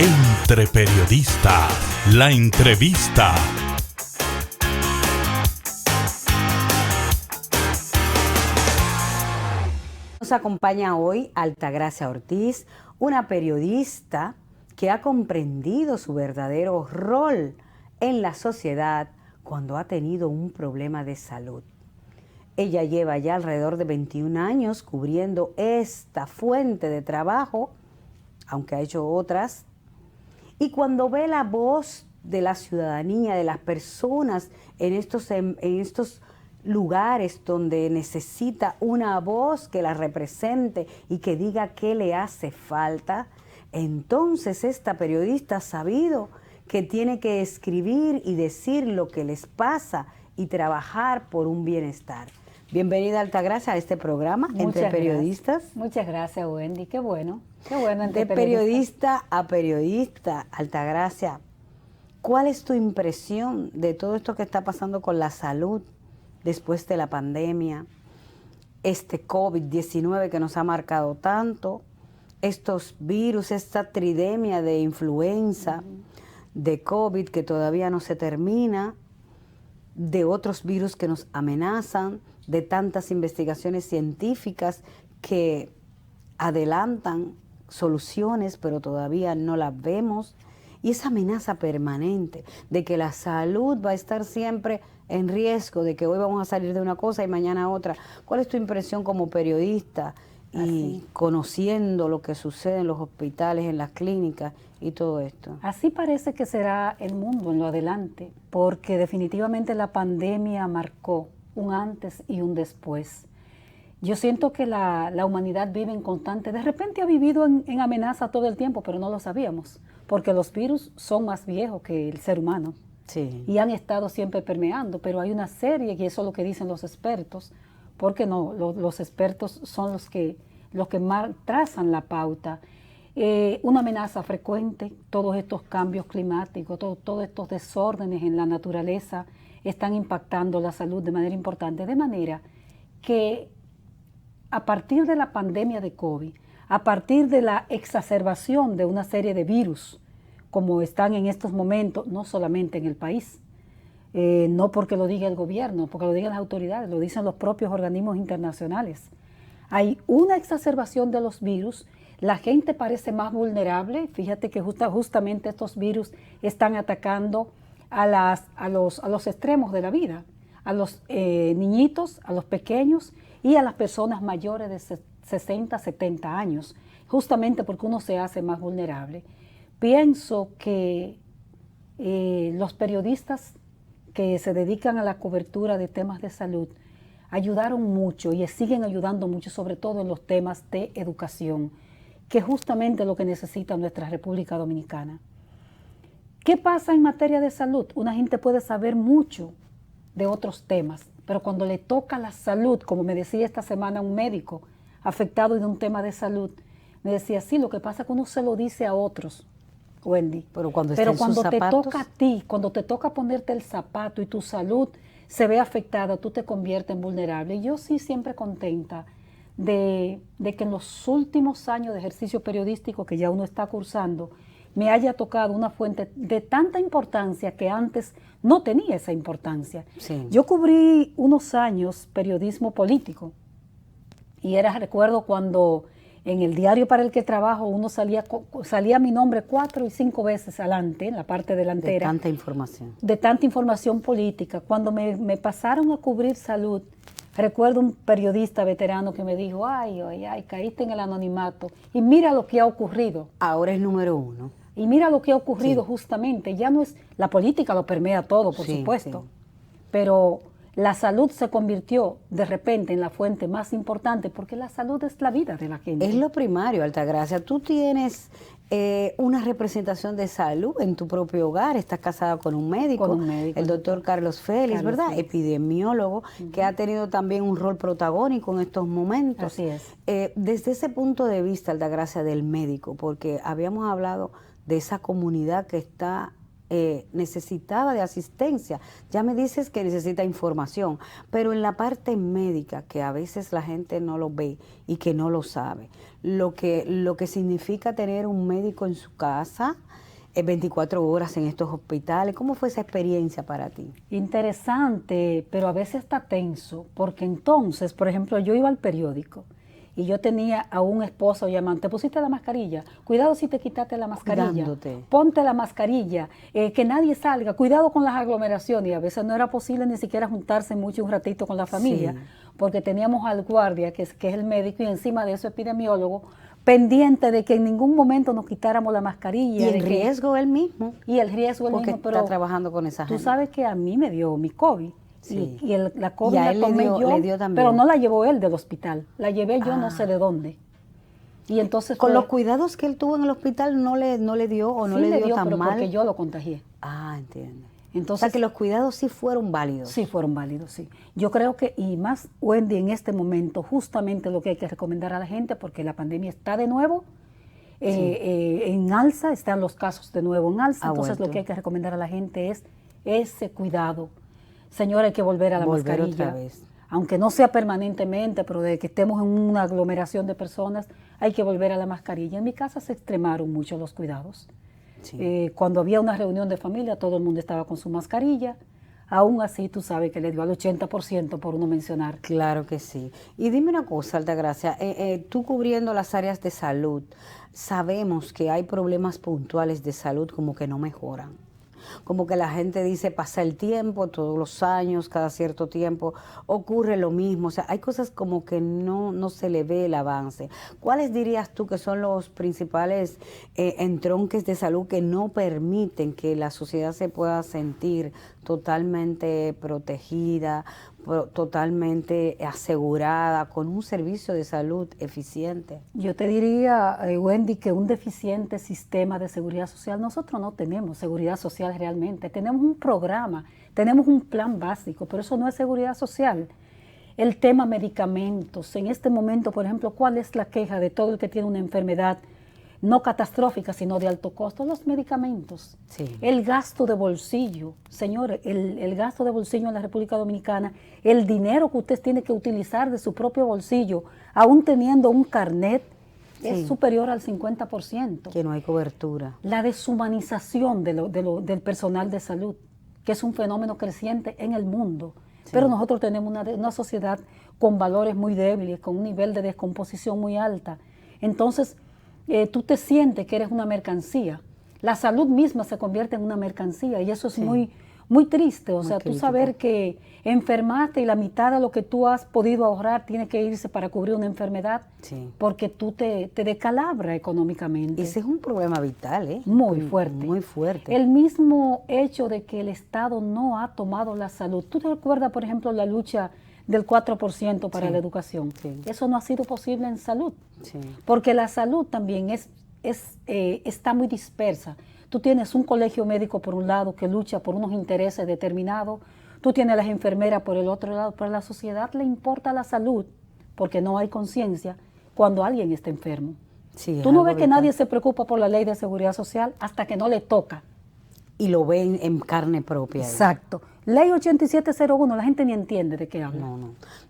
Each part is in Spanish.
Entre Periodistas, la entrevista. Nos acompaña hoy Altagracia Ortiz, una periodista que ha comprendido su verdadero rol en la sociedad cuando ha tenido un problema de salud. Ella lleva ya alrededor de 21 años cubriendo esta fuente de trabajo, aunque ha hecho otras, y cuando ve la voz de la ciudadanía, de las personas en estos lugares donde necesita una voz que la represente y que diga qué le hace falta, entonces esta periodista ha sabido que tiene que escribir y decir lo que les pasa y trabajar por un bienestar. Bienvenida, Altagracia, a este programa, Entre Periodistas. Muchas gracias, Wendy. Qué bueno, Entre periodista a periodista, Altagracia, ¿cuál es tu impresión de todo esto que está pasando con la salud después de la pandemia, este COVID-19 que nos ha marcado tanto, estos virus, esta tridemia de influenza, de COVID que todavía no se termina, de otros virus que nos amenazan, de tantas investigaciones científicas que adelantan soluciones pero todavía no las vemos, y esa amenaza permanente de que la salud va a estar siempre en riesgo, de que hoy vamos a salir de una cosa y mañana otra? ¿Cuál es tu impresión como periodista y conociendo lo que sucede en los hospitales, en las clínicas y todo esto? Así parece que será el mundo en lo adelante, porque definitivamente la pandemia marcó un antes y un después. Yo siento que la humanidad vive en constante, de repente ha vivido en amenaza todo el tiempo, pero no lo sabíamos, porque los virus son más viejos que el ser humano. Sí. Y han estado siempre permeando, pero hay una serie, y eso es lo que dicen los expertos, porque no, los expertos son los que trazan la pauta. Una amenaza frecuente, todos estos cambios climáticos, todos estos desórdenes en la naturaleza están impactando la salud de manera importante, de manera que a partir de la pandemia de COVID, a partir de la exacerbación de una serie de virus, como están en estos momentos, no solamente en el país, no porque lo diga el gobierno, porque lo digan las autoridades, lo dicen los propios organismos internacionales. Hay una exacerbación de los virus, la gente parece más vulnerable. Fíjate que justamente estos virus están atacando a los extremos de la vida, a los niñitos, a los pequeños y a las personas mayores de 60, 70 años, justamente porque uno se hace más vulnerable. Pienso que los periodistas que se dedican a la cobertura de temas de salud ayudaron mucho y siguen ayudando mucho, sobre todo en los temas de educación, que es justamente lo que necesita nuestra República Dominicana. ¿Qué pasa en materia de salud? Una gente puede saber mucho de otros temas, pero cuando le toca la salud, como me decía esta semana un médico afectado de un tema de salud, me decía, sí, lo que pasa es que uno se lo dice a otros, Wendy, pero cuando te toca a ti, cuando te toca ponerte el zapato y tu salud se ve afectada, tú te conviertes en vulnerable. Y yo sí siempre contenta de que en los últimos años de ejercicio periodístico que ya uno está cursando, me haya tocado una fuente de tanta importancia que antes no tenía esa importancia. Sí. Yo cubrí unos años periodismo político y recuerdo cuando en el diario para el que trabajo uno salía mi nombre 4 y 5 veces adelante, en la parte delantera. De tanta información. De tanta información política. Cuando me pasaron a cubrir salud, recuerdo un periodista veterano que me dijo, ay, caíste en el anonimato y mira lo que ha ocurrido. Ahora es número 1. Y mira lo que ha ocurrido justamente, ya no es, la política lo permea todo, por supuesto, pero la salud se convirtió de repente en la fuente más importante porque la salud es la vida de la gente. Es lo primario, Altagracia. Tú tienes una representación de salud en tu propio hogar, estás casada con un médico, el doctor Carlos Félix, ¿verdad? Félix. Epidemiólogo, que ha tenido también un rol protagónico en estos momentos. Así es. Desde ese punto de vista, Altagracia, del médico, porque habíamos hablado de esa comunidad que está necesitaba de asistencia. Ya me dices que necesita información, pero en la parte médica, que a veces la gente no lo ve y que no lo sabe, lo que significa tener un médico en su casa, 24 horas en estos hospitales. ¿Cómo fue esa experiencia para ti? Interesante, pero a veces está tenso, porque entonces, por ejemplo, yo iba al periódico y yo tenía a un esposo llamando, ¿te pusiste la mascarilla? Cuidado si te quitaste la mascarilla. Cuidándote. Ponte la mascarilla, que nadie salga, cuidado con las aglomeraciones. Y a veces no era posible ni siquiera juntarse mucho un ratito con la familia, Sí. porque teníamos al guardia, que es el médico, y encima de eso epidemiólogo, pendiente de que en ningún momento nos quitáramos la mascarilla. Y el riesgo él mismo, Y el riesgo el porque mismo, pero está trabajando con esa tú gente. sabes que a mí me dio mi COVID. Sí. La COVID Y a la él tomé yo, le dio también. pero no la llevó él del hospital, la llevé yo no sé de dónde. Y entonces Con fue- los cuidados que él tuvo en el hospital, no le dio o no sí le dio tan pero mal. porque yo lo contagié. Ah, entiendo. Entonces, O sea que los cuidados sí fueron válidos. sí fueron válidos, sí. Yo creo que, y más, Wendy, en este momento, justamente lo que hay que recomendar a la gente, porque la pandemia está de nuevo en alza, están los casos de nuevo en alza, Ha entonces vuelto. lo que hay que recomendar a la gente es ese cuidado. Señora, hay que volver a la Volver mascarilla. otra vez. Aunque no sea permanentemente, pero de que estemos en una aglomeración de personas, hay que volver a la mascarilla. En mi casa se extremaron mucho los cuidados. Sí. Cuando había una reunión de familia, todo el mundo estaba con su mascarilla. Aún así, tú sabes que le dio al 80% por uno mencionar. Claro que sí. Y dime una cosa, Altagracia, tú cubriendo las áreas de salud, sabemos que hay problemas puntuales de salud como que no mejoran. Como que la gente dice, pasa el tiempo, todos los años, cada cierto tiempo, ocurre lo mismo. O sea, hay cosas como que no se le ve el avance. ¿Cuáles dirías tú que son los principales entronques de salud que no permiten que la sociedad se pueda sentir totalmente protegida, totalmente asegurada, con un servicio de salud eficiente? Yo te diría, Wendy, que un deficiente sistema de seguridad social, nosotros no tenemos seguridad social realmente, tenemos un programa, tenemos un plan básico, pero eso no es seguridad social. El tema medicamentos, en este momento, por ejemplo, ¿cuál es la queja de todo el que tiene una enfermedad no catastrófica, sino de alto costo? Los medicamentos. Sí. El gasto de bolsillo, señores, el gasto de bolsillo en la República Dominicana, el dinero que usted tiene que utilizar de su propio bolsillo, aún teniendo un carnet, es superior al 50%. Que no hay cobertura. La deshumanización del personal de salud, que es un fenómeno creciente en el mundo. Sí. Pero nosotros tenemos una sociedad con valores muy débiles, con un nivel de descomposición muy alta. Entonces, tú te sientes que eres una mercancía. La salud misma se convierte en una mercancía y eso es muy, muy triste. O sea, tú crítico. saber que enfermaste y la mitad de lo que tú has podido ahorrar tiene que irse para cubrir una enfermedad Sí. porque tú te descalabra económicamente. Ese es un problema vital, ¿eh? Muy fuerte. Muy fuerte. El mismo hecho de que el Estado no ha tomado la salud. ¿Tú te recuerdas, por ejemplo, la lucha del 4% para Sí, la educación? sí. Eso no ha sido posible en salud. Sí. Porque la salud también está muy dispersa. Tú tienes un colegio médico por un lado que lucha por unos intereses determinados, tú tienes las enfermeras por el otro lado, pero a la sociedad le importa la salud porque no hay conciencia cuando alguien está enfermo. Sí, es Tú no algo ves que vital. nadie se preocupa por la ley de seguridad social hasta que no le toca. Y lo ven en carne propia. Exacto. Ley 8701, la gente ni entiende de qué habla.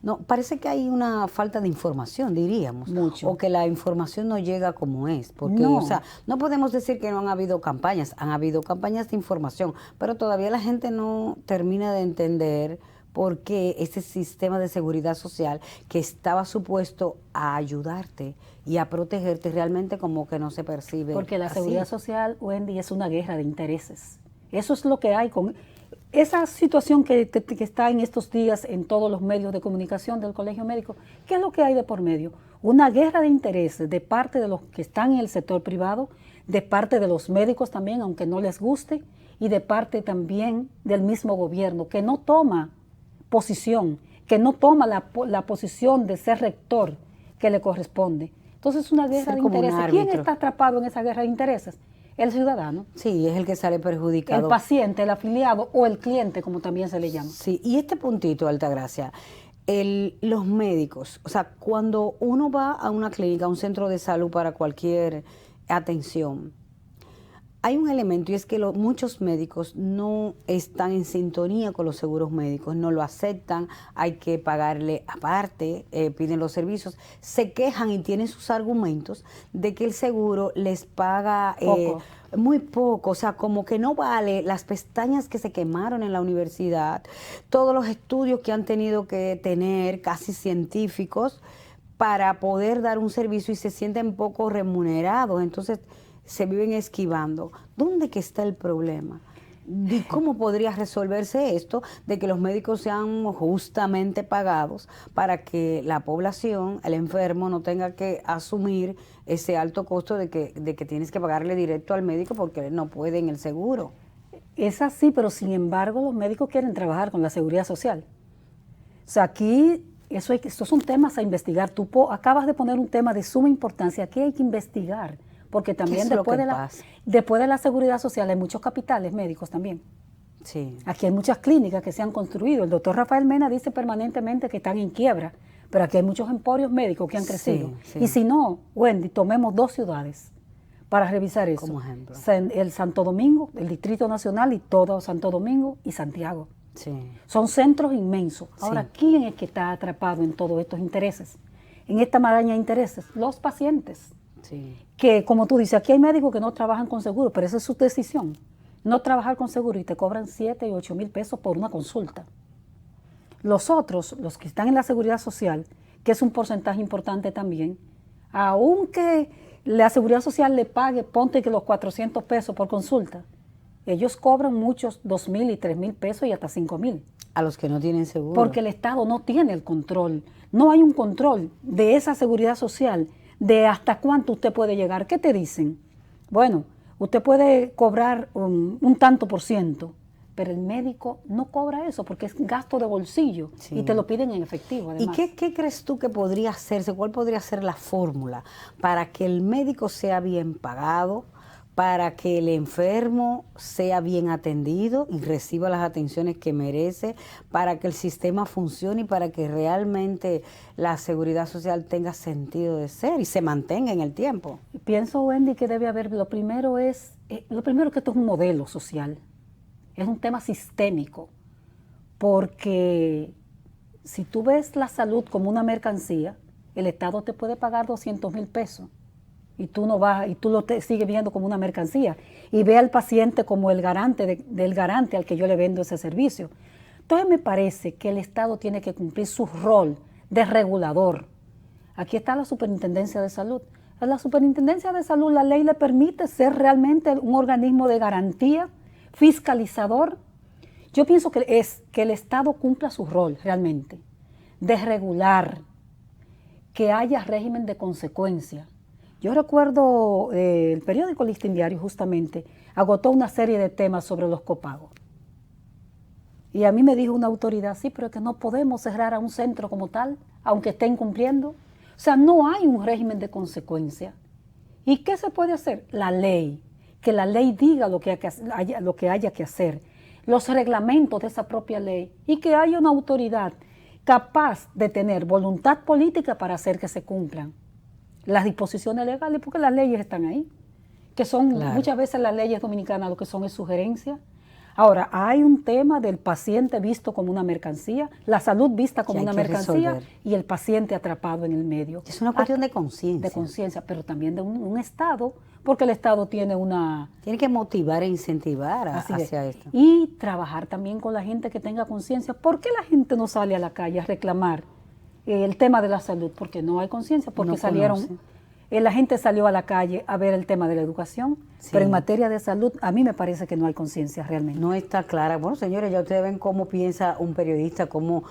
No, parece que hay una falta de información, diríamos. Mucho. O que la información no llega como es. Porque, No. o sea, no podemos decir que no han habido campañas. Han habido campañas de información, pero todavía la gente no termina de entender por qué ese sistema de seguridad social que estaba supuesto a ayudarte y a protegerte realmente como que no se percibe. Porque la así. seguridad social, Wendy, es una guerra de intereses. Eso es lo que hay con esa situación que está en estos días en todos los medios de comunicación del Colegio Médico. ¿Qué es lo que hay de por medio? Una guerra de intereses de parte de los que están en el sector privado, de parte de los médicos también, aunque no les guste, y de parte también del mismo gobierno, que no toma posición, que no toma la posición de ser rector que le corresponde. Entonces es una guerra Ser de como un intereses. ¿Quién árbitro. está atrapado en esa guerra de intereses? El ciudadano, Sí, es el que sale perjudicado. el paciente, el afiliado o el cliente, como también se le llama. Sí, y este puntito, Altagracia, los médicos, o sea, cuando uno va a una clínica, a un centro de salud para cualquier atención, hay un elemento y es que muchos médicos no están en sintonía con los seguros médicos, no lo aceptan, hay que pagarle aparte, piden los servicios, se quejan y tienen sus argumentos de que el seguro les paga muy poco, o sea, como que no vale las pestañas que se quemaron en la universidad, todos los estudios que han tenido que tener, casi científicos, para poder dar un servicio y se sienten poco remunerados, entonces se viven esquivando. ¿Dónde que está el problema? ¿Y cómo podría resolverse esto de que los médicos sean justamente pagados para que la población, el enfermo, no tenga que asumir ese alto costo de que tienes que pagarle directo al médico porque no puede en el seguro? Es así, pero sin embargo los médicos quieren trabajar con la seguridad social. O sea, aquí estos son temas a investigar. Tú acabas de poner un tema de suma importancia. Aquí hay que investigar. Porque también después de la seguridad social hay muchos capitales médicos también. Sí. Aquí hay muchas clínicas que se han construido. El doctor Rafael Mena dice permanentemente que están en quiebra, pero aquí hay muchos emporios médicos que han crecido. Sí. Y si no, Wendy, tomemos 2 ciudades para revisar eso. Como ejemplo. El Santo Domingo, el Distrito Nacional y todo Santo Domingo y Santiago. Sí. Son centros inmensos. Ahora, ¿quién es que está atrapado en todos estos intereses? En esta maraña de intereses, los pacientes. Sí. Que como tú dices, aquí hay médicos que no trabajan con seguro, pero esa es su decisión, no trabajar con seguro y te cobran 7 y 8 mil pesos por una consulta. Los otros, los que están en la seguridad social, que es un porcentaje importante también, aunque la seguridad social le pague, ponte que los 400 pesos por consulta, ellos cobran muchos 2 mil y 3 mil pesos y hasta 5 mil. A los que no tienen seguro. Porque el Estado no tiene el control, no hay un control de esa seguridad social, de hasta cuánto usted puede llegar. ¿Qué te dicen? Bueno, usted puede cobrar un tanto por ciento, pero el médico no cobra eso porque es gasto de bolsillo y te lo piden en efectivo además. ¿Y qué crees tú que podría hacerse? ¿Cuál podría ser la fórmula para que el médico sea bien pagado, para que el enfermo sea bien atendido y reciba las atenciones que merece, para que el sistema funcione y para que realmente la seguridad social tenga sentido de ser y se mantenga en el tiempo? Pienso, Wendy, que debe haber, lo primero que esto es un modelo social, es un tema sistémico, porque si tú ves la salud como una mercancía, el Estado te puede pagar 200 mil pesos. Y tú no vas, y tú lo sigues viendo como una mercancía y ve al paciente como el garante del garante al que yo le vendo ese servicio. Entonces me parece que el Estado tiene que cumplir su rol de regulador. Aquí está la Superintendencia de Salud. A la Superintendencia de Salud la ley le permite ser realmente un organismo de garantía, fiscalizador. Yo pienso que el Estado cumpla su rol realmente, de regular, que haya régimen de consecuencia. Yo recuerdo el periódico Listín Diario justamente agotó una serie de temas sobre los copagos. Y a mí me dijo una autoridad, sí, pero es que no podemos cerrar a un centro como tal, aunque esté incumpliendo. O sea, no hay un régimen de consecuencia. ¿Y qué se puede hacer? La ley, que la ley diga lo que haya que hacer, los reglamentos de esa propia ley y que haya una autoridad capaz de tener voluntad política para hacer que se cumplan las disposiciones legales, porque las leyes están ahí, que son muchas veces las leyes dominicanas lo que son es sugerencia. Ahora, hay un tema del paciente visto como una mercancía, la salud vista como una mercancía y el paciente atrapado en el medio. Es una cuestión de conciencia. De conciencia, pero también de un Estado, porque el Estado tiene Tiene que motivar e incentivar hacia esto. Y trabajar también con la gente que tenga conciencia. ¿Por qué la gente no sale a la calle a reclamar el tema de la salud? Porque no hay conciencia, porque la gente salió a la calle a ver el tema de la educación, pero en materia de salud a mí me parece que no hay conciencia realmente. No está clara. Bueno, señores, ya ustedes ven cómo piensa un periodista, cómo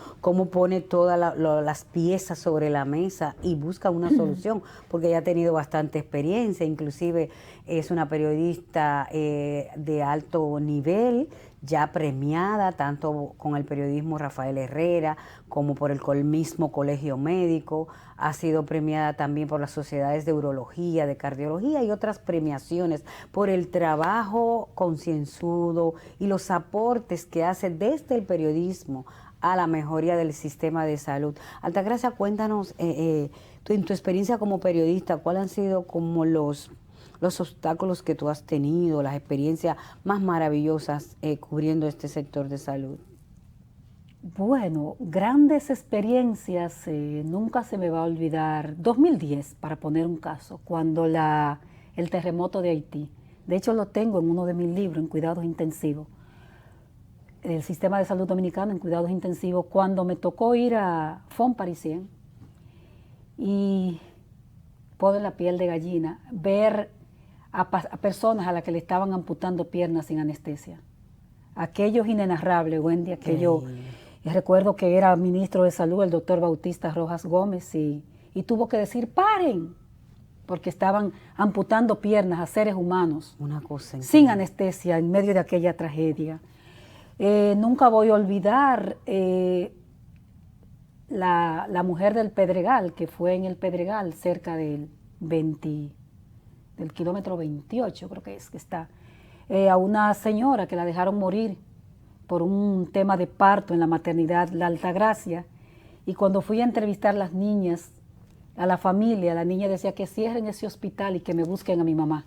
pone todas las piezas sobre la mesa y busca una solución, porque ella ha tenido bastante experiencia, inclusive es una periodista de alto nivel, ya premiada tanto con el periodismo Rafael Herrera como por el mismo Colegio Médico, ha sido premiada también por las sociedades de urología, de cardiología y otras premiaciones por el trabajo concienzudo y los aportes que hace desde el periodismo a la mejoría del sistema de salud. Altagracia, cuéntanos en tu experiencia como periodista, ¿cuáles han sido como los los obstáculos que tú has tenido, las experiencias más maravillosas cubriendo este sector de salud? Bueno, grandes experiencias, nunca se me va a olvidar. 2010, para poner un caso, cuando el terremoto de Haití. De hecho, lo tengo en uno de mis libros, en cuidados intensivos. El sistema de salud dominicano en cuidados intensivos, cuando me tocó ir a Font Parisien y poner la piel de gallina, ver a personas a las que le estaban amputando piernas sin anestesia. Aquello es inenarrable, Wendy, aquello. Recuerdo que era ministro de Salud, el doctor Bautista Rojas Gómez, y tuvo que decir, ¡paren!, porque estaban amputando piernas a seres humanos. Una cosa sin anestesia en medio de aquella tragedia. Nunca voy a olvidar la mujer del Pedregal, que fue en el Pedregal, cerca del kilómetro 28, creo que es que está, a una señora que la dejaron morir por un tema de parto en la maternidad La Altagracia, y cuando fui a entrevistar a las niñas, a la familia, la niña decía que cierren ese hospital y que me busquen a mi mamá.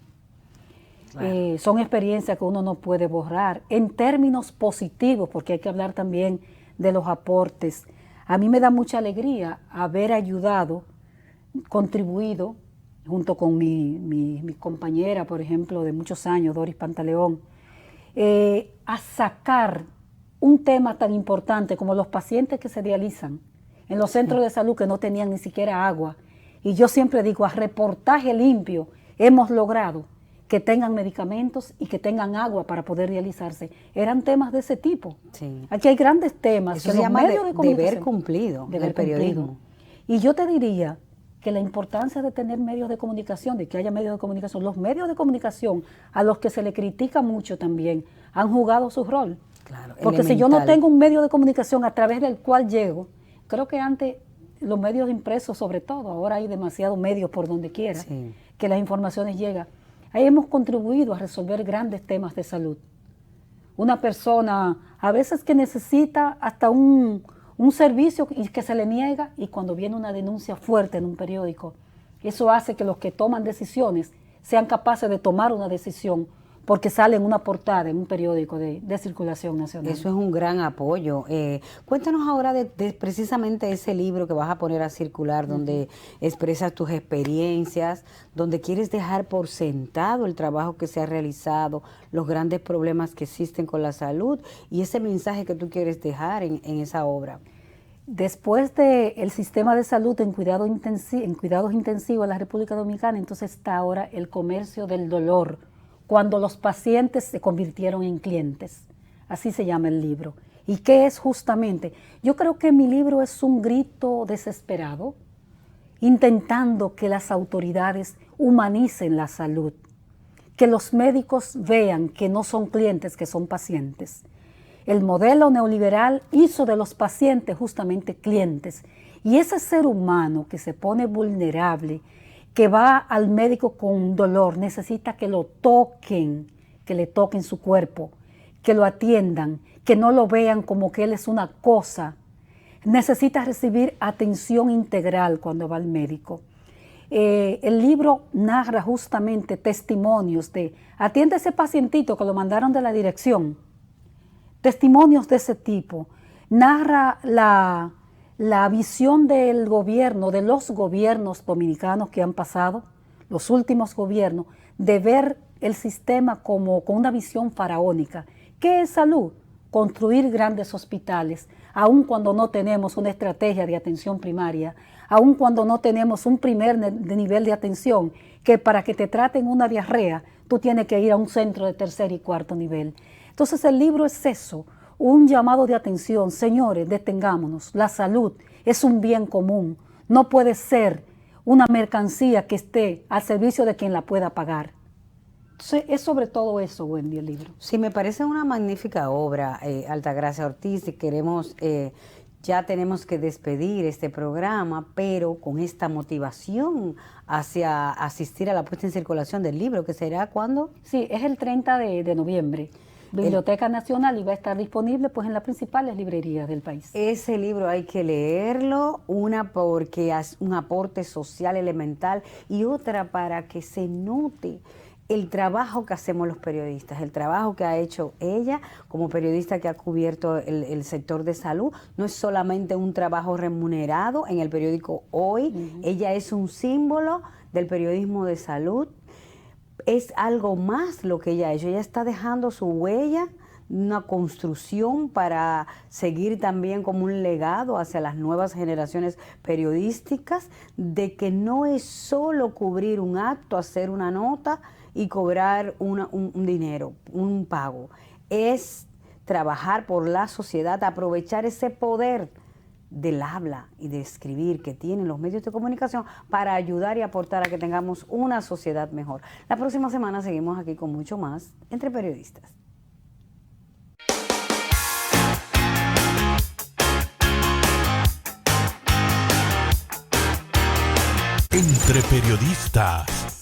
Claro. Son experiencias que uno no puede borrar. En términos positivos, porque hay que hablar también de los aportes, a mí me da mucha alegría haber ayudado, contribuido, junto con mi compañera, por ejemplo, de muchos años, Doris Pantaleón, a sacar un tema tan importante como los pacientes que se dializan en los centros de salud que no tenían ni siquiera agua. Y yo siempre digo, a reportaje limpio hemos logrado que tengan medicamentos y que tengan agua para poder dializarse. Eran temas de ese tipo. Sí. Aquí hay grandes temas. Eso que se llama deber cumplido del periodismo. Y yo te diría que la importancia de tener medios de comunicación, de que haya medios de comunicación, los medios de comunicación a los que se le critica mucho también, han jugado su rol. Claro, porque elemental. Si yo no tengo un medio de comunicación a través del cual llego, creo que antes los medios impresos sobre todo, ahora hay demasiados medios por donde quiera, sí, que las informaciones llegan. Ahí hemos contribuido a resolver grandes temas de salud. Una persona a veces que necesita hasta un servicio y que se le niega, y cuando viene una denuncia fuerte en un periódico, eso hace que los que toman decisiones sean capaces de tomar una decisión porque sale en una portada en un periódico de circulación nacional. Eso es un gran apoyo. Cuéntanos ahora de precisamente ese libro que vas a poner a circular, donde expresas tus experiencias, donde quieres dejar por sentado el trabajo que se ha realizado, los grandes problemas que existen con la salud y ese mensaje que tú quieres dejar en esa obra. Después del sistema de salud en cuidados intensivos en la República Dominicana, entonces está ahora el comercio del dolor, cuando los pacientes se convirtieron en clientes. Así se llama el libro. ¿Y qué es justamente? Yo creo que mi libro es un grito desesperado, intentando que las autoridades humanicen la salud, que los médicos vean que no son clientes, que son pacientes. El modelo neoliberal hizo de los pacientes justamente clientes. Y ese ser humano que se pone vulnerable, que va al médico con dolor, necesita que lo toquen, que le toquen su cuerpo, que lo atiendan, que no lo vean como que él es una cosa. Necesita recibir atención integral cuando va al médico. El libro narra justamente testimonios de, atiende a ese pacientito que lo mandaron de la dirección, testimonios de ese tipo. Narra la visión del gobierno, de los gobiernos dominicanos que han pasado, los últimos gobiernos, de ver el sistema como con una visión faraónica. ¿Qué es salud? Construir grandes hospitales, aun cuando no tenemos una estrategia de atención primaria, aun cuando no tenemos un primer nivel de atención, que para que te traten una diarrea, tú tienes que ir a un centro de tercer y cuarto nivel. Entonces el libro es eso, un llamado de atención. Señores, detengámonos. La salud es un bien común. No puede ser una mercancía que esté al servicio de quien la pueda pagar. Entonces, es sobre todo eso, Wendy, el libro. Sí, me parece una magnífica obra, Altagracia Ortiz. Ya tenemos que despedir este programa, pero con esta motivación hacia asistir a la puesta en circulación del libro, que será ¿cuándo? Sí, es el 30 de noviembre. Biblioteca Nacional y va a estar disponible pues en las principales librerías del país. Ese libro hay que leerlo, una porque es un aporte social elemental y otra para que se note el trabajo que hacemos los periodistas, el trabajo que ha hecho ella como periodista que ha cubierto el sector de salud. No es solamente un trabajo remunerado en el periódico Hoy, ella es un símbolo del periodismo de salud. Es algo más lo que ella ha hecho. Ella está dejando su huella, una construcción para seguir también como un legado hacia las nuevas generaciones periodísticas, de que no es solo cubrir un acto, hacer una nota y cobrar un dinero, un pago. Es trabajar por la sociedad, aprovechar ese poder del habla y de escribir que tienen los medios de comunicación para ayudar y aportar a que tengamos una sociedad mejor. La próxima semana seguimos aquí con mucho más Entre Periodistas. Entre Periodistas,